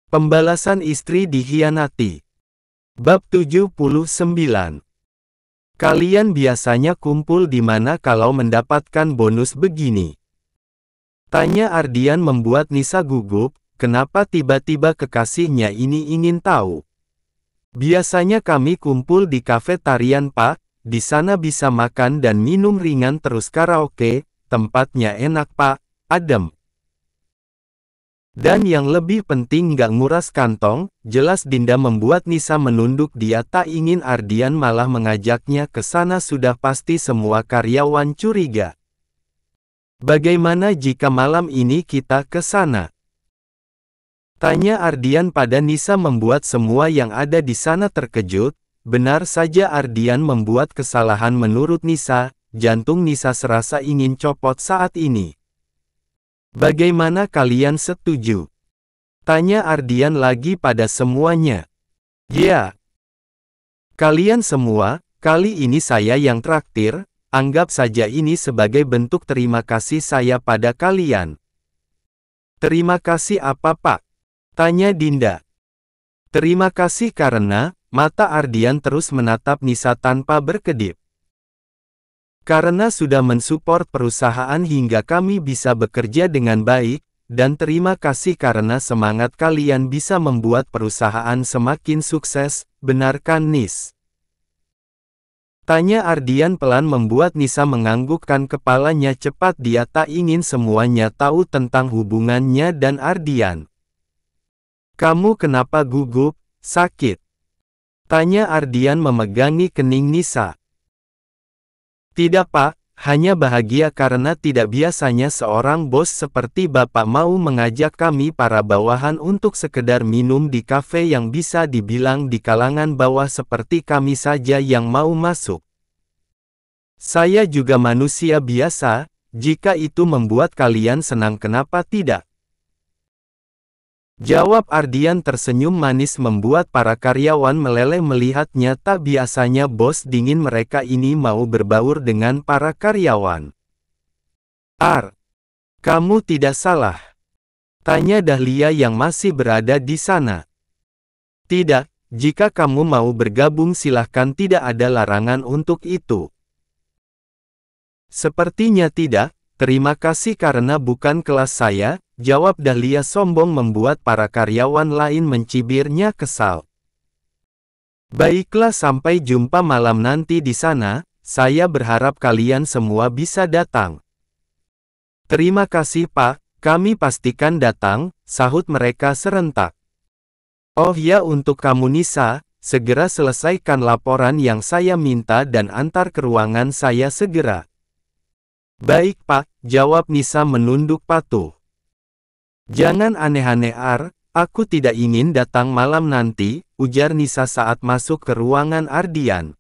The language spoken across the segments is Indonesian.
Pembalasan istri dikhianati. Bab 79. Kalian biasanya kumpul di mana kalau mendapatkan bonus begini? Tanya Ardian membuat Nisa gugup, kenapa tiba-tiba kekasihnya ini ingin tahu. Biasanya kami kumpul di kafetarian Pak, di sana bisa makan dan minum ringan terus karaoke, tempatnya enak Pak, adem. Dan yang lebih penting nggak nguras kantong, jelas Dinda membuat Nisa menunduk. Dia tak ingin Ardian malah mengajaknya ke sana, sudah pasti semua karyawan curiga. Bagaimana jika malam ini kita ke sana? Tanya Ardian pada Nisa membuat semua yang ada di sana terkejut. Benar saja Ardian membuat kesalahan menurut Nisa, jantung Nisa serasa ingin copot saat ini. Bagaimana kalian setuju? Tanya Ardian lagi pada semuanya. Ya. Kalian semua, kali ini saya yang traktir, anggap saja ini sebagai bentuk terima kasih saya pada kalian. Terima kasih apa Pak? Tanya Dinda. Terima kasih karena, mata Ardian terus menatap Nisa tanpa berkedip. Karena sudah mensupport perusahaan hingga kami bisa bekerja dengan baik, dan terima kasih karena semangat kalian bisa membuat perusahaan semakin sukses, benar kan Nis? Tanya Ardian pelan membuat Nisa menganggukkan kepalanya cepat. Dia tak ingin semuanya tahu tentang hubungannya dan Ardian. Kamu kenapa gugup, sakit? Tanya Ardian memegangi kening Nisa. Tidak Pak, hanya bahagia karena tidak biasanya seorang bos seperti Bapak mau mengajak kami para bawahan untuk sekedar minum di kafe yang bisa dibilang di kalangan bawah seperti kami saja yang mau masuk. Saya juga manusia biasa, jika itu membuat kalian senang kenapa tidak? Jawab Ardian tersenyum manis membuat para karyawan meleleh melihatnya. Tak biasanya bos dingin mereka ini mau berbaur dengan para karyawan. Kamu tidak salah? Tanya Dahlia yang masih berada di sana. Tidak, jika kamu mau bergabung silahkan, tidak ada larangan untuk itu. Sepertinya tidak, terima kasih karena bukan kelas saya. Jawab Dahlia sombong membuat para karyawan lain mencibirnya kesal. Baiklah, sampai jumpa malam nanti di sana, saya berharap kalian semua bisa datang. Terima kasih Pak, kami pastikan datang, sahut mereka serentak. Oh ya, untuk kamu Nisa, segera selesaikan laporan yang saya minta dan antar ke ruangan saya segera. Baik Pak, jawab Nisa menunduk patuh. Jangan aneh-aneh aku tidak ingin datang malam nanti, ujar Nisa saat masuk ke ruangan Ardian.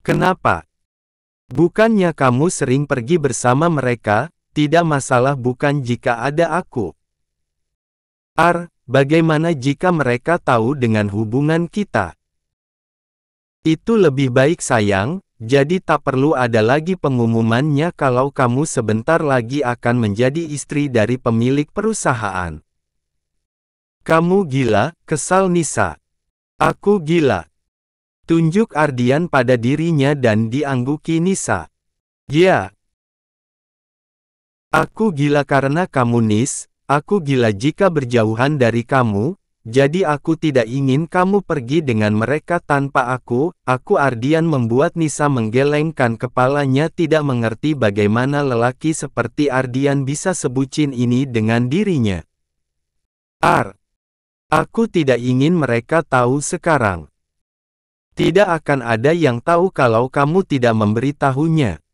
Kenapa? Bukannya kamu sering pergi bersama mereka? Tidak masalah bukan jika ada aku. Bagaimana jika mereka tahu dengan hubungan kita? Itu lebih baik sayang. Jadi tak perlu ada lagi pengumumannya kalau kamu sebentar lagi akan menjadi istri dari pemilik perusahaan. Kamu gila, kesal Nisa. Aku gila. Tunjuk Ardian pada dirinya dan diangguki Nisa. Ya. Aku gila karena kamu Nis, aku gila jika berjauhan dari kamu. Jadi aku tidak ingin kamu pergi dengan mereka tanpa aku. Ardian membuat Nisa menggelengkan kepalanya, tidak mengerti bagaimana lelaki seperti Ardian bisa sebucin ini dengan dirinya. Aku tidak ingin mereka tahu sekarang. Tidak akan ada yang tahu kalau kamu tidak memberitahunya.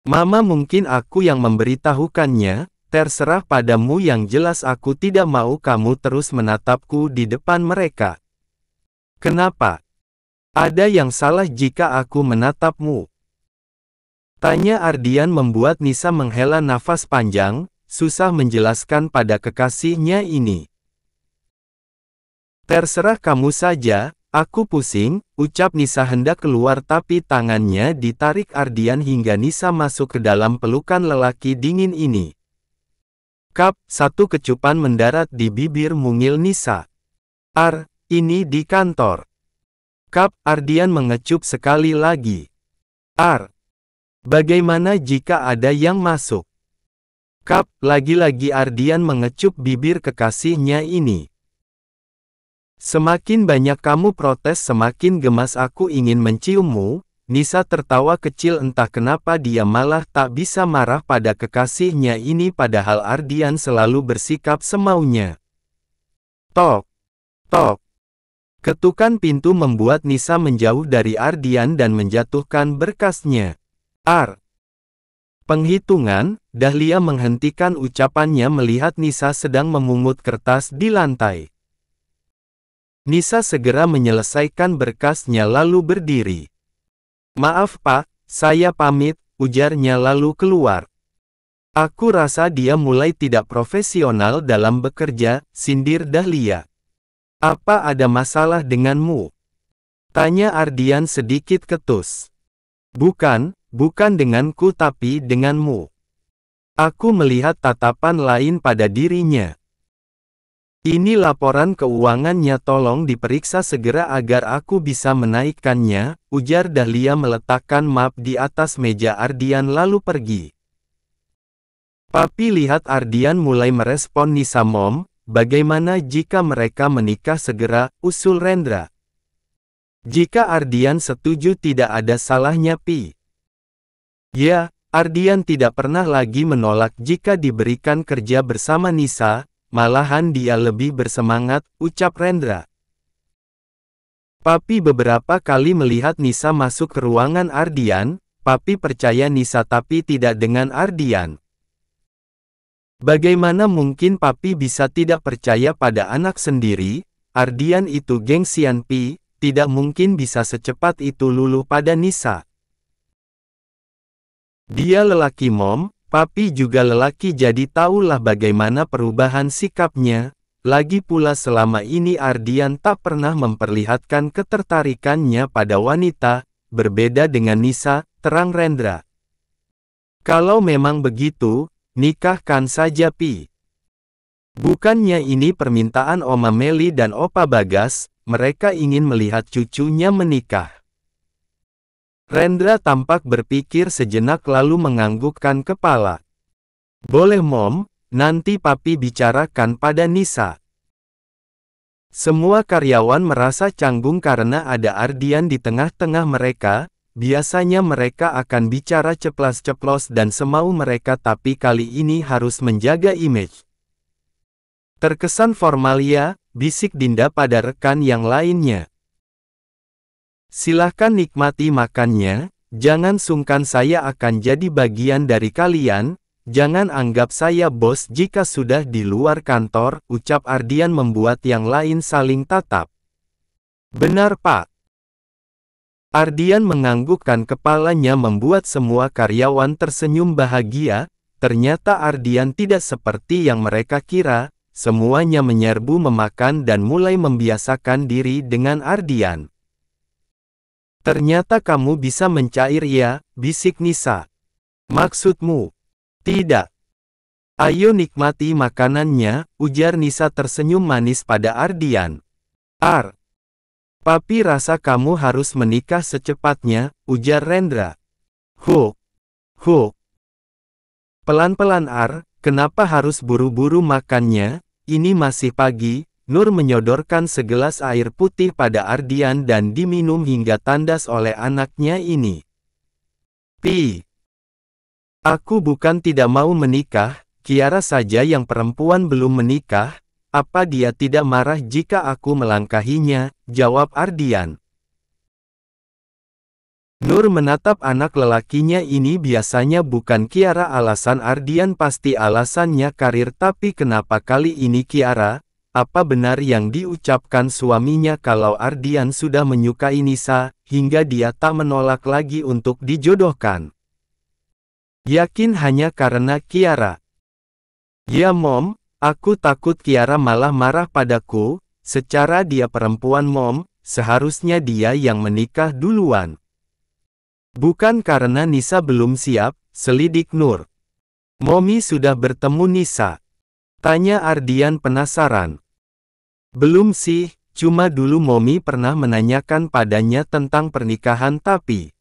Mama mungkin aku yang memberitahukannya. Terserah padamu, yang jelas aku tidak mau kamu terus menatapku di depan mereka. Kenapa? Ada yang salah jika aku menatapmu? Tanya Ardian membuat Nisa menghela nafas panjang, susah menjelaskan pada kekasihnya ini. Terserah kamu saja, aku pusing, ucap Nisa hendak keluar tapi tangannya ditarik Ardian hingga Nisa masuk ke dalam pelukan lelaki dingin ini. Kap, satu kecupan mendarat di bibir mungil Nisa. Ini di kantor. Kap, Ardian mengecup sekali lagi. Bagaimana jika ada yang masuk? Kap, lagi-lagi Ardian mengecup bibir kekasihnya ini. Semakin banyak kamu protes semakin gemas aku ingin menciummu. Nisa tertawa kecil, entah kenapa dia malah tak bisa marah pada kekasihnya ini padahal Ardian selalu bersikap semaunya. Tok, tok. Ketukan pintu membuat Nisa menjauh dari Ardian dan menjatuhkan berkasnya. Penghitungan, Dahlia menghentikan ucapannya melihat Nisa sedang memungut kertas di lantai. Nisa segera menyelesaikan berkasnya lalu berdiri. Maaf Pak, saya pamit, ujarnya lalu keluar. Aku rasa dia mulai tidak profesional dalam bekerja, sindir Dahlia. Apa ada masalah denganmu? Tanya Ardian sedikit ketus. Bukan denganku tapi denganmu. Aku melihat tatapan lain pada dirinya. Ini laporan keuangannya, tolong diperiksa segera agar aku bisa menaikkannya, ujar Dahlia meletakkan map di atas meja Ardian lalu pergi. Papi lihat Ardian mulai merespon Nisa. Mom, bagaimana jika mereka menikah segera, usul Rendra. Jika Ardian setuju tidak ada salahnya Pi. Ya, Ardian tidak pernah lagi menolak jika diberikan kerja bersama Nisa. Malahan dia lebih bersemangat, ucap Rendra. Papi beberapa kali melihat Nisa masuk ke ruangan Ardian. Papi percaya Nisa tapi tidak dengan Ardian. Bagaimana mungkin Papi bisa tidak percaya pada anak sendiri? Ardian itu gengsian Pi, tidak mungkin bisa secepat itu luluh pada Nisa. Dia lelaki Mom. Papi juga lelaki jadi tahulah bagaimana perubahan sikapnya. Lagi pula selama ini Ardian tak pernah memperlihatkan ketertarikannya pada wanita, berbeda dengan Nisa, terang Rendra. Kalau memang begitu, nikahkan saja Pi. Bukannya ini permintaan Oma Meli dan Opa Bagas, mereka ingin melihat cucunya menikah. Rendra tampak berpikir sejenak lalu menganggukkan kepala. Boleh Mom, nanti Papi bicarakan pada Nisa. Semua karyawan merasa canggung karena ada Ardian di tengah-tengah mereka. Biasanya mereka akan bicara ceplas-ceplos dan semau mereka tapi kali ini harus menjaga image. Terkesan formal ya, bisik Dinda pada rekan yang lainnya. Silahkan nikmati makannya, jangan sungkan saya akan jadi bagian dari kalian, jangan anggap saya bos jika sudah di luar kantor, ucap Ardian membuat yang lain saling tatap. Benar Pak. Ardian menganggukkan kepalanya membuat semua karyawan tersenyum bahagia, ternyata Ardian tidak seperti yang mereka kira, semuanya menyerbu memakan dan mulai membiasakan diri dengan Ardian. Ternyata kamu bisa mencair ya, bisik Nisa. Maksudmu? Tidak. Ayo nikmati makanannya, ujar Nisa tersenyum manis pada Ardian. Papi rasa kamu harus menikah secepatnya, ujar Rendra. Pelan-pelan kenapa harus buru-buru makannya? Ini masih pagi. Nur menyodorkan segelas air putih pada Ardian dan diminum hingga tandas oleh anaknya ini. Pi. Aku bukan tidak mau menikah, Kiara saja yang perempuan belum menikah, apa dia tidak marah jika aku melangkahinya, jawab Ardian. Nur menatap anak lelakinya ini biasanya bukan Kiara alasan Ardian pasti alasannya karir tapi kenapa kali ini Kiara? Apa benar yang diucapkan suaminya kalau Ardian sudah menyukai Nisa, hingga dia tak menolak lagi untuk dijodohkan? Yakin hanya karena Kiara? Ya Mom, aku takut Kiara malah marah padaku, secara dia perempuan Mom, seharusnya dia yang menikah duluan. Bukan karena Nisa belum siap, selidik Nur. Momi sudah bertemu Nisa. Tanya Ardian penasaran. Belum sih, cuma dulu Momi pernah menanyakan padanya tentang pernikahan tapi...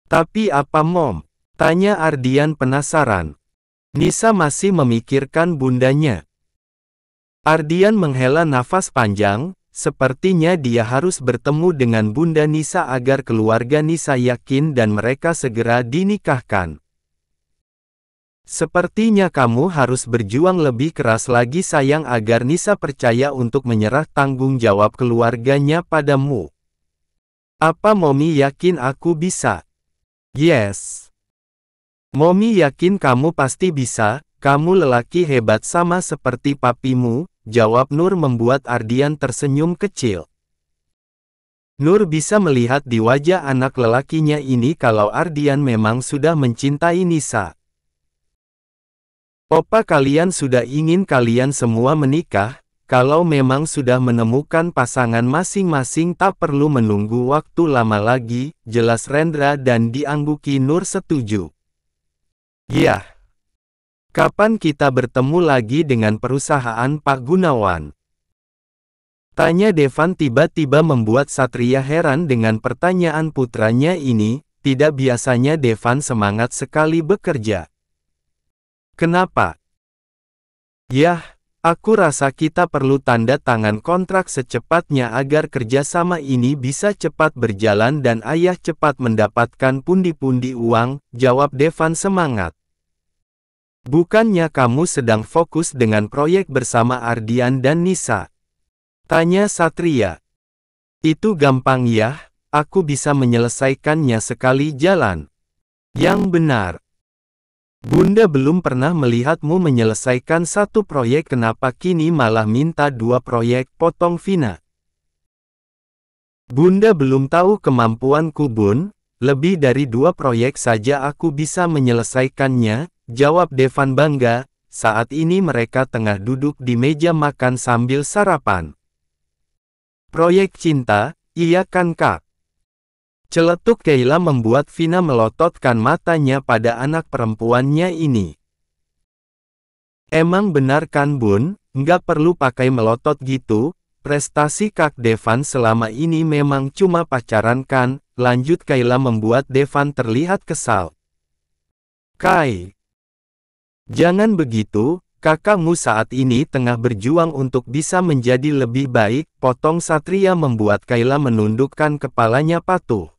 Tapi apa Mom? Tanya Ardian penasaran. Nisa masih memikirkan bundanya. Ardian menghela nafas panjang, sepertinya dia harus bertemu dengan Bunda Nisa agar keluarga Nisa yakin dan mereka segera dinikahkan. Sepertinya kamu harus berjuang lebih keras lagi sayang agar Nisa percaya untuk menyerah tanggung jawab keluarganya padamu. Apa Momi yakin aku bisa? Yes. Momi yakin kamu pasti bisa, kamu lelaki hebat sama seperti papimu. Jawab Nur membuat Ardian tersenyum kecil. Nur bisa melihat di wajah anak lelakinya ini kalau Ardian memang sudah mencintai Nisa. Opa kalian sudah ingin kalian semua menikah, kalau memang sudah menemukan pasangan masing-masing tak perlu menunggu waktu lama lagi, jelas Rendra dan diangguki Nur setuju. Yah. Kapan kita bertemu lagi dengan perusahaan Pak Gunawan? Tanya Devan tiba-tiba membuat Satria heran dengan pertanyaan putranya ini, tidak biasanya Devan semangat sekali bekerja. Kenapa? Yah, aku rasa kita perlu tanda tangan kontrak secepatnya agar kerjasama ini bisa cepat berjalan dan ayah cepat mendapatkan pundi-pundi uang, jawab Devan semangat. Bukannya kamu sedang fokus dengan proyek bersama Ardian dan Nisa? Tanya Satria. Itu gampang ya, aku bisa menyelesaikannya sekali jalan. Yang benar. Bunda belum pernah melihatmu menyelesaikan satu proyek, kenapa kini malah minta 2 proyek, potong Vina. Bunda belum tahu kemampuanku Bun, lebih dari 2 proyek saja aku bisa menyelesaikannya. Jawab Devan bangga, saat ini mereka tengah duduk di meja makan sambil sarapan. Proyek cinta, iya kan Kak? Celetuk Keila membuat Vina melototkan matanya pada anak perempuannya ini. Emang benar kan Bun, nggak perlu pakai melotot gitu, prestasi Kak Devan selama ini memang cuma pacaran kan, lanjut Keila membuat Devan terlihat kesal. Kai. Jangan begitu, kakakmu saat ini tengah berjuang untuk bisa menjadi lebih baik, potong Satria membuat Keila menundukkan kepalanya patuh.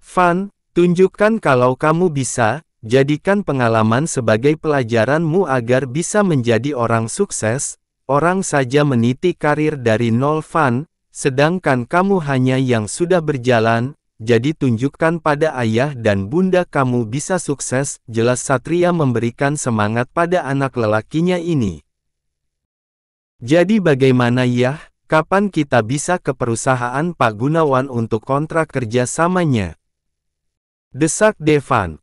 Van, tunjukkan kalau kamu bisa, jadikan pengalaman sebagai pelajaranmu agar bisa menjadi orang sukses, orang saja meniti karir dari nol Van, sedangkan kamu hanya yang sudah berjalan. Jadi tunjukkan pada ayah dan bunda kamu bisa sukses, jelas Satria memberikan semangat pada anak lelakinya ini. Jadi bagaimana ya, kapan kita bisa ke perusahaan Pak Gunawan untuk kontrak kerja samanya? Desak Devan.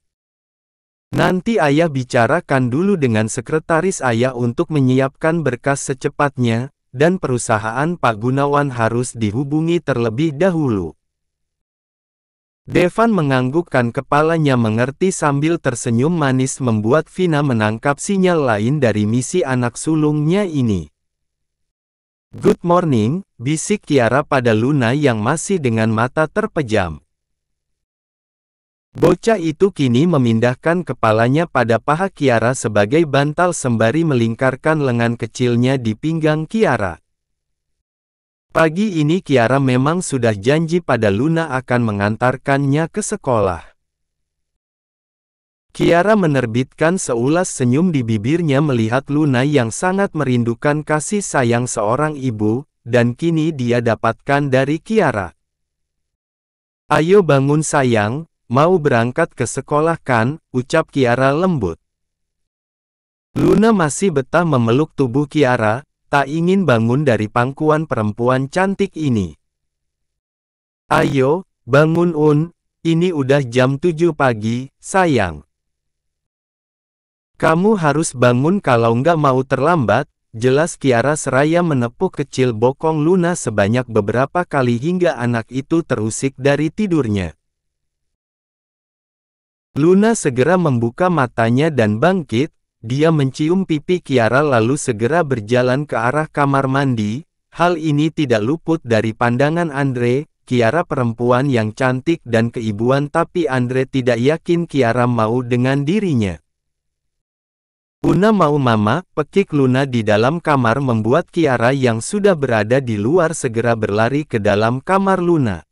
Nanti ayah bicarakan dulu dengan sekretaris ayah untuk menyiapkan berkas secepatnya, dan perusahaan Pak Gunawan harus dihubungi terlebih dahulu. Devan menganggukkan kepalanya mengerti sambil tersenyum manis membuat Vina menangkap sinyal lain dari misi anak sulungnya ini. Good morning, bisik Kiara pada Luna yang masih dengan mata terpejam. Bocah itu kini memindahkan kepalanya pada paha Kiara sebagai bantal sembari melingkarkan lengan kecilnya di pinggang Kiara. Pagi ini Kiara memang sudah janji pada Luna akan mengantarkannya ke sekolah. Kiara menerbitkan seulas senyum di bibirnya melihat Luna yang sangat merindukan kasih sayang seorang ibu, dan kini dia dapatkan dari Kiara. Ayo bangun sayang, mau berangkat ke sekolah kan, ucap Kiara lembut. Luna masih betah memeluk tubuh Kiara, tak ingin bangun dari pangkuan perempuan cantik ini. Ayo, bangun ini udah jam 7 pagi, sayang. Kamu harus bangun kalau nggak mau terlambat, jelas Kiara seraya menepuk kecil bokong Luna sebanyak beberapa kali hingga anak itu terusik dari tidurnya. Luna segera membuka matanya dan bangkit, dia mencium pipi Kiara lalu segera berjalan ke arah kamar mandi. Hal ini tidak luput dari pandangan Andre. Kiara perempuan yang cantik dan keibuan, tapi Andre tidak yakin Kiara mau dengan dirinya. "Una mau mama," pekik Luna di dalam kamar membuat Kiara yang sudah berada di luar segera berlari ke dalam kamar Luna.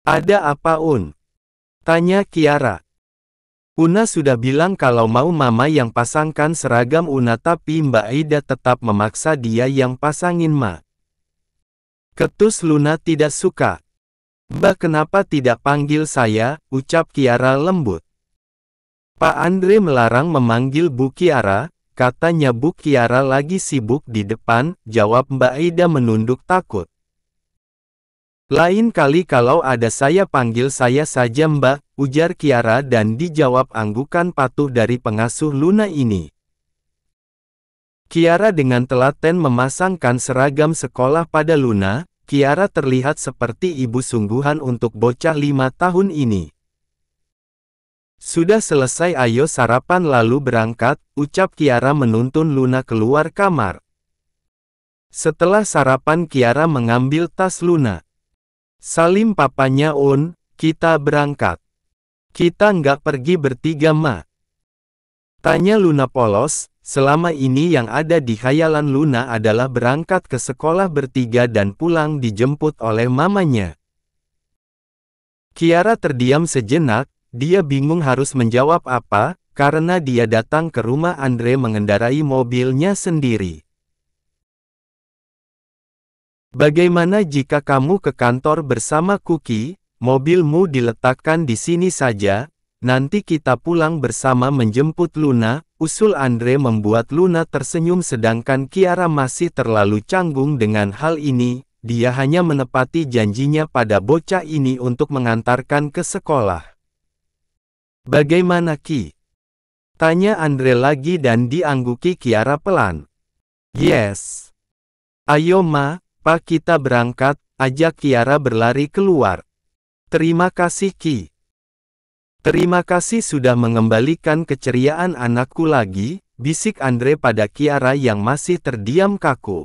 "Ada apa, Un?" tanya Kiara. "Una sudah bilang kalau mau mama yang pasangkan seragam Una, tapi Mbak Aida tetap memaksa dia yang pasangin Ma." Ketus Luna tidak suka. "Mbak kenapa tidak panggil saya?" ucap Kiara lembut. "Pak Andre melarang memanggil Bu Kiara," katanya. "Bu Kiara lagi sibuk di depan," jawab Mbak Aida menunduk takut. "Lain kali kalau ada saya panggil saya saja Mbak," ujar Kiara dan dijawab anggukan patuh dari pengasuh Luna ini. Kiara dengan telaten memasangkan seragam sekolah pada Luna. Kiara terlihat seperti ibu sungguhan untuk bocah 5 tahun ini. "Sudah selesai, ayo sarapan lalu berangkat," ucap Kiara menuntun Luna keluar kamar. Setelah sarapan Kiara mengambil tas Luna. "Salim papanya Un, kita berangkat." "Kita nggak pergi bertiga Ma?" tanya Luna polos. Selama ini yang ada di khayalan Luna adalah berangkat ke sekolah bertiga dan pulang dijemput oleh mamanya. Kiara terdiam sejenak, dia bingung harus menjawab apa, karena dia datang ke rumah Andre mengendarai mobilnya sendiri. "Bagaimana jika kamu ke kantor bersama Kuki? Mobilmu diletakkan di sini saja, nanti kita pulang bersama menjemput Luna," usul Andre membuat Luna tersenyum sedangkan Kiara masih terlalu canggung dengan hal ini. Dia hanya menepati janjinya pada bocah ini untuk mengantarkan ke sekolah. "Bagaimana Ki?" tanya Andre lagi dan diangguki Kiara pelan. "Yes. Ayo Ma, Pa kita berangkat," ajak Kiara berlari keluar. "Terima kasih Ki. Terima kasih sudah mengembalikan keceriaan anakku lagi," bisik Andre pada Kiara yang masih terdiam kaku.